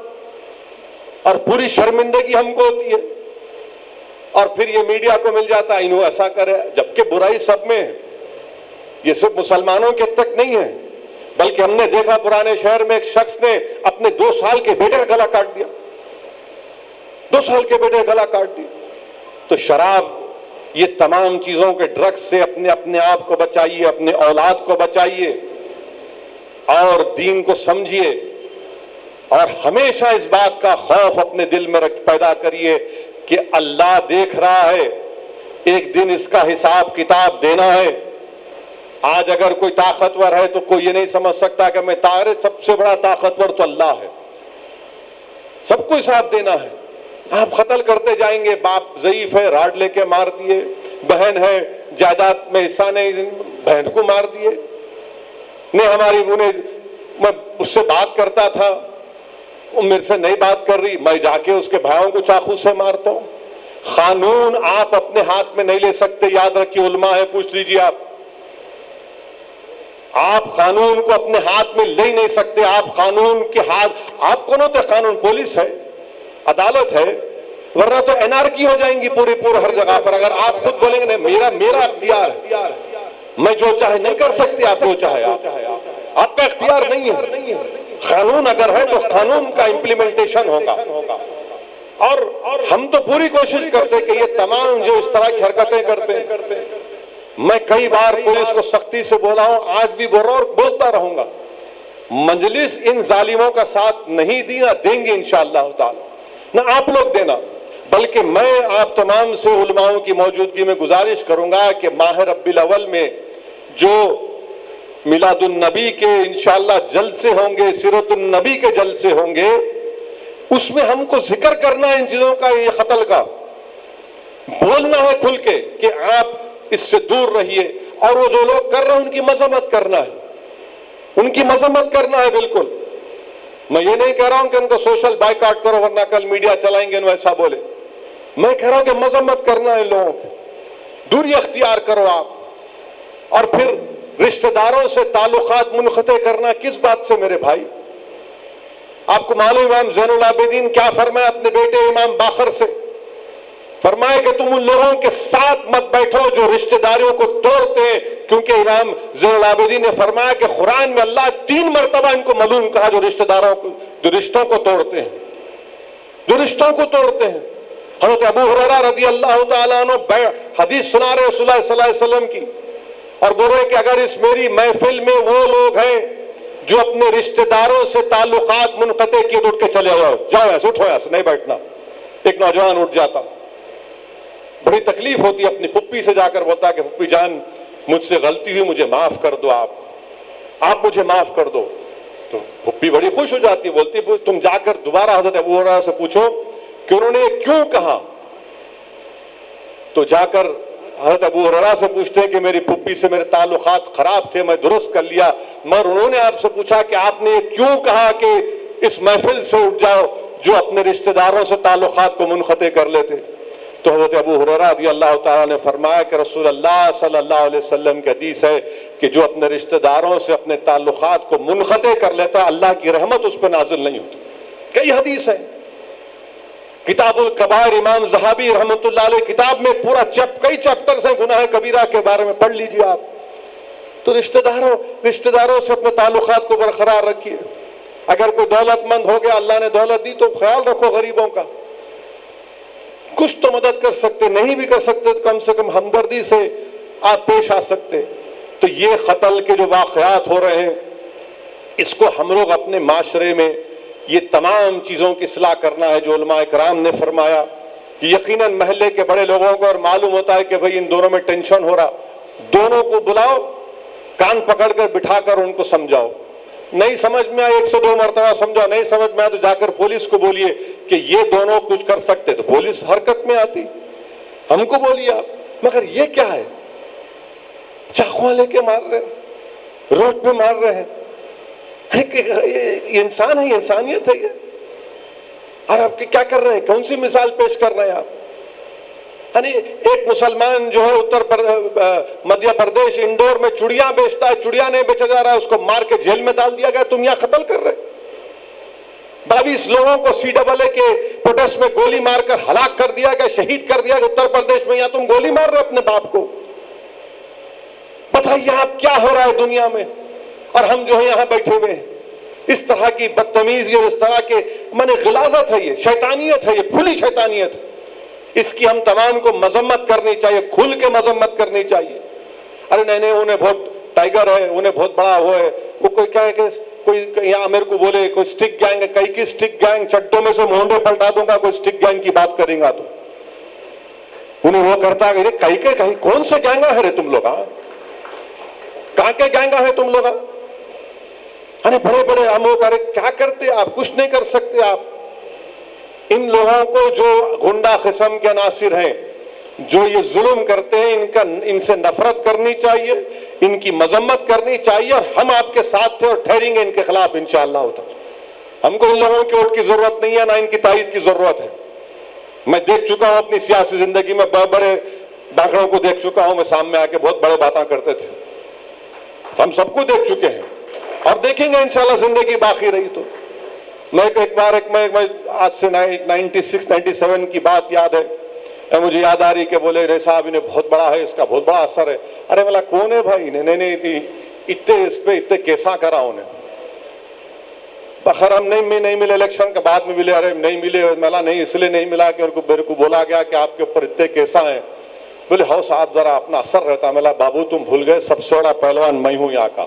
اور پوری شرمندگی ہم کو ہوتی ہے۔ اور پھر یہ میڈیا کو مل جاتا ہے انہوں ایسا کرے، جبکہ برائی سب میں ہے، یہ صرف مسلمانوں کے تک نہیں ہے، بلکہ ہم نے دیکھا پرانے شہر میں ایک شخص نے اپنے 2 سال کے بیٹے کا گلا کاٹ دیا، 2 سال کے بیٹے کا گلا کاٹ دیا۔ تو شراب، یہ تمام چیزوں کے ڈرگز سے اپنے آپ کو بچائیے، اپنے اولاد کو بچائیے، اور دین کو سمجھیے، اور ہمیشہ اس بات کا خوف اپنے دل میں پیدا کریے کہ اللہ دیکھ رہا ہے، ایک دن اس کا حساب کتاب دینا ہے۔ آج اگر کوئی طاقتور ہے تو کوئی یہ نہیں سمجھ سکتا کہ میں سب سے بڑا طاقتور تو اللہ ہے، سب کو حساب دینا ہے۔ آپ قتل کرتے جائیں گے، باپ ضعیف ہے راڈ لے کے مار دیے، بہن ہے جائیداد میں حصہ نہیں، بہن کو مار دیے۔ میں اس سے بات کرتا تھا، وہ میرے سے نہیں بات کر رہی، میں جا کے اس کے بھائیوں کو چاقو سے مارتا ہوں۔ قانون آپ اپنے ہاتھ میں نہیں لے سکتے، یاد رکھیے، علماء ہے، پوچھ لیجیے آپ قانون کو اپنے ہاتھ میں لے نہیں سکتے۔ آپ قانون کے ہاتھ، آپ کون ہوتے؟ قانون پولیس ہے، عدالت ہے، ورنہ تو انارکی ہو جائیں گی پوری ہر جگہ پر۔ اگر آپ خود بولیں گے میرا اختیار ہے، میں جو چاہے نہیں کر سکتے، آپ جو چاہے آپ کا اختیار نہیں ہے۔ قانون اگر ہے تو قانون کا امپلیمنٹیشن ہوگا، اور ہم تو پوری کوشش کرتے کہ یہ تمام جو اس طرح کی حرکتیں کرتے ہیں میں کئی بار پولیس کو سختی سے بولا ہوں، آج بھی بول رہا ہوں اور بولتا رہوں گا، مجلس ان ظالموں کا ساتھ نہیں دی، نہ دیں گے انشاءاللہ تعالی، نہ آپ لوگ دینا، بلکہ میں آپ تمام سے علماؤں کی موجودگی میں گزارش کروں گا کہ ماہ ربیع الاول میں جو میلاد النبی کے انشاءاللہ جلسے ہوں گے، سیرت النبی کے جلسے ہوں گے، اس میں ہم کو ذکر کرنا ہے ان چیزوں کا، یہ قتل کا بولنا ہے کھل کے کہ آپ اس سے دور رہیے، اور وہ جو لوگ کر رہے ہیں ان کی مذمت کرنا ہے، ان کی مذمت کرنا ہے بالکل۔ میں یہ نہیں کہہ رہا ہوں کہ ان کو سوشل بائیکاٹ کرو ورنہ کل میڈیا چلائیں گے ایسا بولے، میں کہہ رہا ہوں کہ مذمت کرنا ہے لوگوں کی، دوری اختیار کرو آپ۔ اور پھر رشتہ داروں سے تعلقات منقطع کرنا کس بات سے میرے بھائی؟ آپ کو معلوم امام زین العابدین کیا فرمایا اپنے بیٹے امام باقر سے؟ فرمایا کہ تم ان لوگوں کے ساتھ مت بیٹھو جو رشتہ داریوں کو توڑتے ہیں، کیونکہ امام زین العابدین نے فرمایا کہ قرآن میں اللہ 3 مرتبہ ان کو ملعون کہا جو رشتہ داروں کو، جو رشتوں کو توڑتے ہیں، جو رشتوں کو توڑتے ہیں۔ حضرت ابو ہریرہ رضی اللہ تعالیٰ عنہ حدیث سنا رہے رسول اللہ صلی اللہ علیہ وسلم کی، اور بول رہے کہ اگر اس میری محفل میں وہ لوگ ہیں جو اپنے رشتہ داروں سے تعلقات منقطع کیے تو اٹھ کے چلے جاؤ ایسے، اٹھو ایسے، نہیں بیٹھنا۔ ایک نوجوان اٹھ جاتا، بڑی تکلیف ہوتی، اپنی پھپھی سے جا کر بولتا کہ پھپھی جان مجھ سے غلطی ہوئی، مجھے معاف کر دو، آپ مجھے معاف کر دو۔ تو پھپھی بڑی خوش ہو جاتی، بولتی تم جا کر دوبارہ حضرت ابو ہریرہ سے پوچھو کہ انہوں نے یہ کیوں کہا۔ تو جا کر حضرت ابو ہریرہ سے پوچھتے ہیں کہ میری پھپھی سے میرے تعلقات خراب تھے، میں درست کر لیا، مگر انہوں نے آپ سے پوچھا کہ آپ نے یہ کیوں کہا کہ اس محفل سے اٹھ جاؤ جو اپنے رشتہ داروں سے تعلقات کو منقطع کر لیتے۔ تو حضرت ابو ہریرہ رضی اللہ تعالیٰ نے فرمایا کہ رسول اللہ صلی اللہ علیہ وسلم کی حدیث ہے کہ جو اپنے رشتہ داروں سے اپنے تعلقات کو منقطع کر لیتا اللہ کی رحمت اس پہ نازل نہیں ہوتی۔ کئی حدیث ہیں، کتاب الکبائر امام ذہبی رحمۃ اللہ علیہ کتاب میں پورا کئی چیپٹرز ہیں گناہ کبیرہ کے بارے میں، پڑھ لیجیے آپ۔ تو رشتہ داروں سے اپنے تعلقات کو برقرار رکھیے۔ اگر کوئی دولت مند ہو گیا، اللہ نے دولت دی، تو خیال رکھو غریبوں کا، کچھ تو مدد کر سکتے، نہیں بھی کر سکتے تو کم سے کم ہمدردی سے آپ پیش آ سکتے۔ تو یہ قتل کے جو واقعات ہو رہے ہیں، اس کو ہم لوگ اپنے معاشرے میں یہ تمام چیزوں کی اصلاح کرنا ہے جو علماء کرام نے فرمایا۔ یقیناً محلے کے بڑے لوگوں کو اور معلوم ہوتا ہے کہ بھئی ان دونوں میں ٹینشن ہو رہا، دونوں کو بلاؤ، کان پکڑ کر بٹھا کر ان کو سمجھاؤ، نہیں سمجھ میں آئے 102 مرتبہ سمجھاؤ، نہیں سمجھ میں آئے تو جا کر پولیس کو بولیے کہ یہ دونوں کچھ کر سکتے، تو پولیس حرکت میں آتی، ہم کو بولیے آپ۔ مگر یہ کیا ہے، چاقو لے کے مار رہے ہیں، روڈ پہ مار رہے ہیں، یہ انسان ہے، یہ انسانیت ہے یہ؟ اور آپ کیا کر رہے ہیں، کون سی مثال پیش کر رہے ہیں آپ؟ یعنی ایک مسلمان جو ہے مدھیہ پردیش انڈور میں چڑیاں بیچتا ہے، چڑیا نہیں بیچا جا رہا ہے، اس کو مار کے جیل میں ڈال دیا گیا، تم یہاں قتل کر رہے 22 لوگوں کو CAA کے پروٹیسٹ میں گولی مار کر ہلاک کر دیا گیا، شہید کر دیا گیا اتر پردیش میں، یہاں تم گولی مار رہے اپنے باپ کو۔ بتائیے آپ کیا ہو رہا ہے دنیا میں، اور ہم جو ہے یہاں بیٹھے ہوئے ہیں۔ اس طرح کی بدتمیزی اور اس طرح کے غلاظت ہے، یہ شیطانیت ہے، یہ کھلی شیطانیت ہے، اس کی ہم تمام کو مذمت کرنی چاہیے، کھل کے مذمت کرنی چاہیے۔ ارے نہیں انہیں بہت ٹائگر ہے، انہیں بہت بڑا وہ ہے، وہ کوئی کہے کہ کوئی یہاں میرے کو بولے کوئی سٹک گینگ ہے، کئی کی سٹک گینگ، چڈوں میں سے مونڈے پلٹا دوں گا کوئی سٹک گینگ کی بات کریں گا تو انہیں وہ کرتا ہے کہ کہیں کون سے گینگا ہے رے تم لوگ، کہاں کے گینگا ہے تم لوگ؟ ارے بڑے بڑے ہم کرے کیا کرتے آپ، کچھ نہیں کر سکتے آپ۔ ان لوگوں کو جو غنڈہ قسم کے عناصر ہیں جو یہ ظلم کرتے ہیں، ان سے نفرت کرنی چاہیے، ان کی مذمت کرنی چاہیے، اور ہم آپ کے ساتھ تھے اور ٹھہریں گے ان کے خلاف انشاءاللہ تعالی۔ ہم کو ان لوگوں کی ووٹ کی ضرورت نہیں ہے، نہ ان کی تائید کی ضرورت ہے۔ میں دیکھ چکا ہوں اپنی سیاسی زندگی میں، بڑے ڈاکڑوں کو دیکھ چکا ہوں میں، سامنے آ کے بہت بڑے باتیں کرتے تھے، ہم سب کو دیکھ چکے ہیں اور دیکھیں گے انشاءاللہ زندگی باقی رہی تو۔ میں ایک بار آج سے 96-97 کی بات یاد ہے، مجھے یاد آ رہی کہ بولے رے صاحب انہیں بہت بڑا ہے، اس کا بہت بڑا اثر ہے۔ ارے ملا کون ہے بھائی، نہیں اتنے اس پہ اتنے کیسا کرا انہیں، بخیر ہم نہیں ملے، الیکشن کے بعد میں ملے، ارے نہیں ملے، ملا نہیں اس لیے نہیں ملا کہ میرے کو بولا گیا کہ آپ کے اوپر اتنے کیسا ہیں۔ بولے ہو صاحب ذرا اپنا اثر رہتا. میں بابو تم بھول گئے سب سے بڑا پہلوان میں ہوں یہاں کا,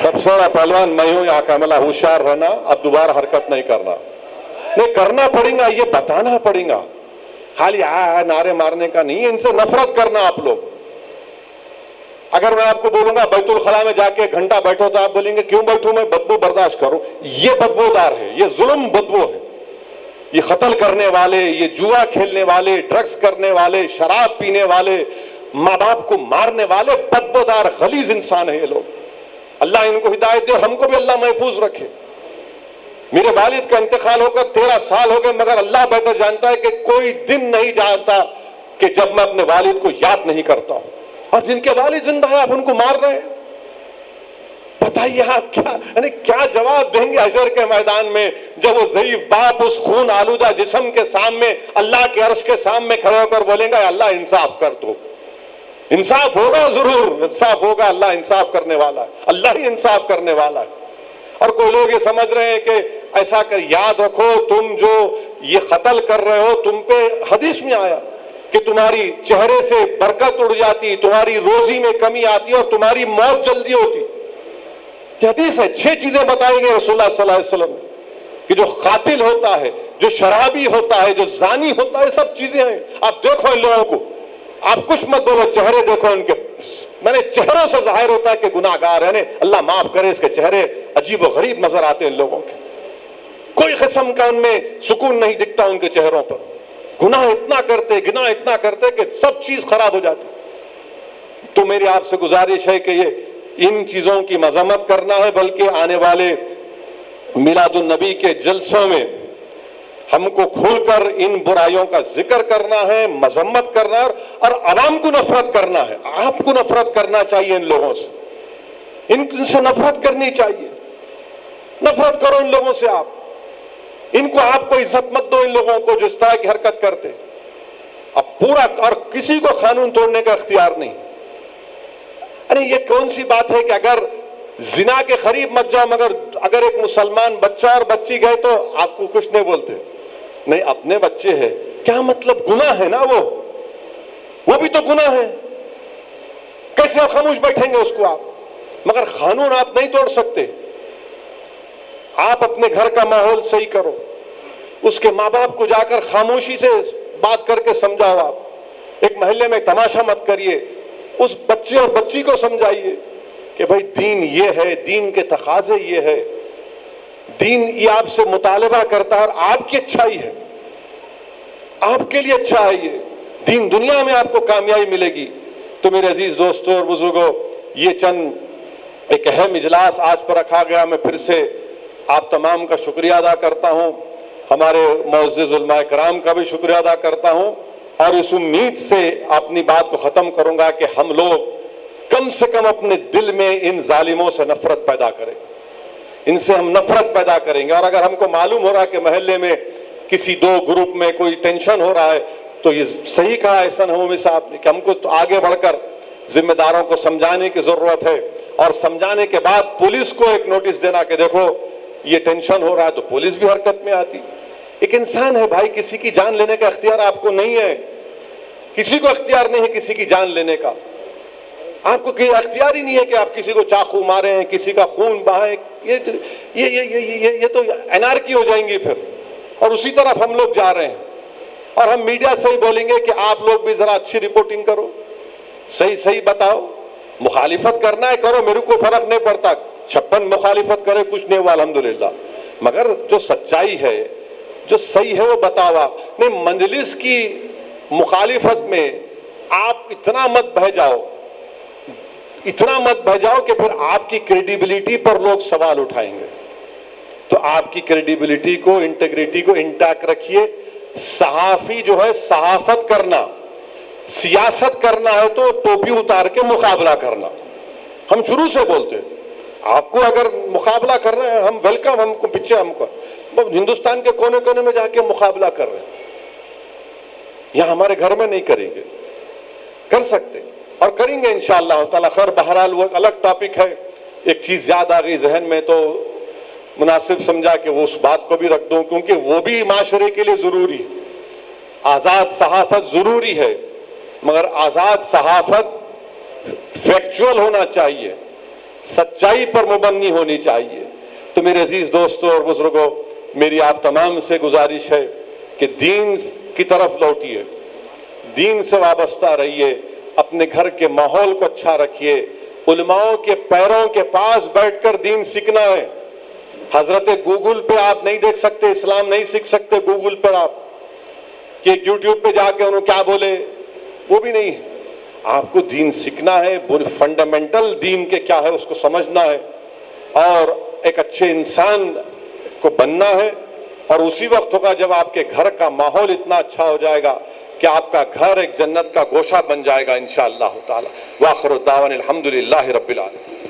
سب سے بڑا پہلوان میں ہوں یہاں کا. میں ہوشیار رہنا, اب دوبارہ حرکت نہیں کرنا. نہیں کرنا پڑے گا, یہ بتانا پڑے گا, خالی نعرے مارنے کا نہیں. ان سے نفرت کرنا آپ لوگ. اگر میں آپ کو بولوں گا بیت الخلاء میں جا کے ایک گھنٹہ بیٹھو تو آپ بولیں گے کیوں بیٹھوں, میں بدبو برداشت کروں. یہ بدبودار ہے, یہ ظلم بدبو ہے. یہ قتل کرنے والے, یہ جوا کھیلنے والے, ڈرگز کرنے والے, شراب پینے والے, ماں باپ کو مارنے والے بدبودار غلیظ انسان ہیں یہ لوگ. اللہ ان کو ہدایت دے, ہم کو بھی اللہ محفوظ رکھے. میرے والد کا انتقال ہو کر 13 سال ہو گئے, مگر اللہ بہتر جانتا ہے کہ کوئی دن نہیں جاتا کہ جب میں اپنے والد کو یاد نہیں کرتا ہوں. اور جن کے والد زندہ ہیں آپ ان کو مار رہے ہیں. بتائیے آپ کیا جواب دیں گے حشر کے میدان میں, جب وہ ضعیف باپ اس خون آلودہ جسم کے سامنے اللہ کے عرش کے سامنے کھڑے ہو کر بولیں گا اللہ انصاف کر دو. انصاف ہوگا, ضرور انصاف ہوگا. اللہ انصاف کرنے والا ہے, اللہ ہی انصاف کرنے والا ہے. اور کوئی لوگ یہ سمجھ رہے ہیں کہ ایسا کر, یاد رکھو تم جو یہ قتل کر رہے ہو, تم پہ حدیث میں آیا کہ تمہاری چہرے سے برکت اڑ جاتی, تمہاری روزی میں کمی آتی اور تمہاری موت جلدی ہوتی. یہ حدیث ہے. 6 چیزیں بتائی گئی رسول اللہ صلی اللہ علیہ وسلم کہ جو قاتل ہوتا ہے, جو شرابی ہوتا ہے, جو زانی ہوتا ہے, سب چیزیں ہیں. آپ دیکھو ان لوگوں کو, آپ کچھ مت بولو, چہرے دیکھو ان کے. میں نے چہروں سے ظاہر ہوتا ہے کہ گناہ گار ہے. اللہ معاف کرے, اس کے چہرے عجیب و غریب نظر آتے ہیں ان لوگوں کے. کوئی قسم کا ان میں سکون نہیں دکھتا ان کے چہروں پر. گناہ اتنا کرتے کہ سب چیز خراب ہو جاتی. تو میری آپ سے گزارش ہے کہ یہ ان چیزوں کی مذمت کرنا ہے, بلکہ آنے والے میلاد النبی کے جلسوں میں ہم کو کھل کر ان برائیوں کا ذکر کرنا ہے, مذمت کرنا ہے, اور عوام کو نفرت کرنا ہے. آپ کو نفرت کرنا چاہیے ان لوگوں سے, ان سے نفرت کرنی چاہیے. نفرت کرو ان لوگوں سے. ان کو آپ کو عزت مت دو, ان لوگوں کو جو اس طرح کی حرکت کرتے. اب پورا, اور کسی کو قانون توڑنے کا اختیار نہیں. ارے یہ کون سی بات ہے کہ اگر زنا کے قریب مت جاؤ, مگر اگر ایک مسلمان بچہ اور بچی گئے تو آپ کو کچھ نہیں بولتے. نہیں, اپنے بچے ہیں, کیا مطلب, گناہ ہے نا وہ بھی تو گناہ ہے. کیسے خاموش بیٹھیں گے اس کو آپ؟ مگر قانون آپ نہیں توڑ سکتے. آپ اپنے گھر کا ماحول صحیح کرو, اس کے ماں باپ کو جا کر خاموشی سے بات کر کے سمجھاؤ. آپ ایک محلے میں تماشا مت کریے, اس بچے اور بچی کو سمجھائیے کہ بھائی دین یہ ہے, دین کے تقاضے یہ ہے, دین یہ آپ سے مطالبہ کرتا ہے اور آپ کی اچھائی ہے, آپ کے لیے اچھا ہے یہ دین, دنیا میں آپ کو کامیابی ملے گی. تو میرے عزیز دوستوں اور بزرگوں, یہ چند ایک اہم اجلاس آج پر رکھا گیا. میں پھر سے آپ تمام کا شکریہ ادا کرتا ہوں, ہمارے معزز علماء کرام کا بھی شکریہ ادا کرتا ہوں, اور اس امید سے اپنی بات کو ختم کروں گا کہ ہم لوگ کم سے کم اپنے دل میں ان ظالموں سے نفرت پیدا کریں, ان سے ہم نفرت پیدا کریں گے. اور اگر ہم کو معلوم ہو رہا کہ محلے میں کسی 2 گروپ میں کوئی ٹینشن ہو رہا ہے, تو یہ صحیح کہا احسن ہمیں صاحب نے کہ ہم کو تو آگے بڑھ کر ذمہ داروں کو سمجھانے کی ضرورت ہے, اور سمجھانے کے بعد پولیس کو ایک نوٹس دینا کہ دیکھو یہ ٹینشن ہو رہا ہے, تو پولیس بھی حرکت میں آتی. ایک انسان ہے بھائی, کسی کی جان لینے کا اختیار آپ کو نہیں ہے, کسی کو اختیار نہیں ہے کسی کی جان لینے کا. آپ کو اختیار ہی نہیں ہے کہ آپ کسی کو چاقو ماریں, کسی کا خون بہائیں. یہ تو انارکی ہو جائیں گی پھر, اور اسی طرف ہم لوگ جا رہے ہیں. اور ہم میڈیا سے ہی بولیں گے کہ آپ لوگ بھی ذرا اچھی رپورٹنگ کرو, صحیح بتاؤ. مخالفت کرنا ہے کرو, میرے کو فرق نہیں پڑتا, 56 مخالفت کرے کچھ نہیں ہوا الحمدللہ, مگر جو سچائی ہے, جو صحیح ہے وہ بتاؤ. آپ نہیں, مجلس کی مخالفت میں آپ اتنا مت بہہ جاؤ کہ پھر آپ کی کریڈیبلٹی پر لوگ سوال اٹھائیں گے. تو آپ کی کریڈیبلٹی کو, انٹیگریٹی کو انٹیکٹ رکھیے. صحافی جو ہے صحافت کرنا, سیاست کرنا ہے تو ٹوپی اتار کے مقابلہ کرنا. ہم شروع سے بولتے ہیں آپ کو اگر مقابلہ کر رہے ہیں ہم ویلکم, ہم کو پیچھے, ہم کو ہندوستان کے کونے کونے میں جا کے مقابلہ کر رہے ہیں. یہاں ہمارے گھر میں نہیں کریں گے, کر سکتے اور کریں گے انشاءاللہ تعالی. خیر بہرحال وہ ایک الگ ٹاپک ہے. ایک چیز یاد آ گئی ذہن میں تو مناسب سمجھا کہ وہ اس بات کو بھی رکھ دوں, کیونکہ وہ بھی معاشرے کے لیے ضروری ہے. آزاد صحافت ضروری ہے، مگر آزاد صحافت فیکچول ہونا چاہیے، سچائی پر مبنی ہونی چاہیے۔ تو میرے عزیز دوستوں اور بزرگوں، میری آپ تمام سے گزارش ہے کہ دین کی طرف لوٹیے، دین سے وابستہ رہیے، اپنے گھر کے ماحول کو اچھا رکھیے، علماؤں کے پیروں کے پاس بیٹھ کر دین سیکھنا ہے۔ حضرت گوگل پہ آپ نہیں دیکھ سکتے، اسلام نہیں سیکھ سکتے گوگل پر آپ، کہ یوٹیوب پہ جا کے انہوں کیا بولے، وہ بھی نہیں ہے۔ آپ کو دین سیکھنا ہے، فنڈامنٹل دین کے کیا ہے اس کو سمجھنا ہے، اور ایک اچھے انسان کو بننا ہے۔ اور اسی وقت ہوگا جب آپ کے گھر کا ماحول اتنا اچھا ہو جائے گا کہ آپ کا گھر ایک جنت کا گوشہ بن جائے گا انشاءاللہ تعالی۔ وآخر الدعوانا الحمدللہ رب العالمین۔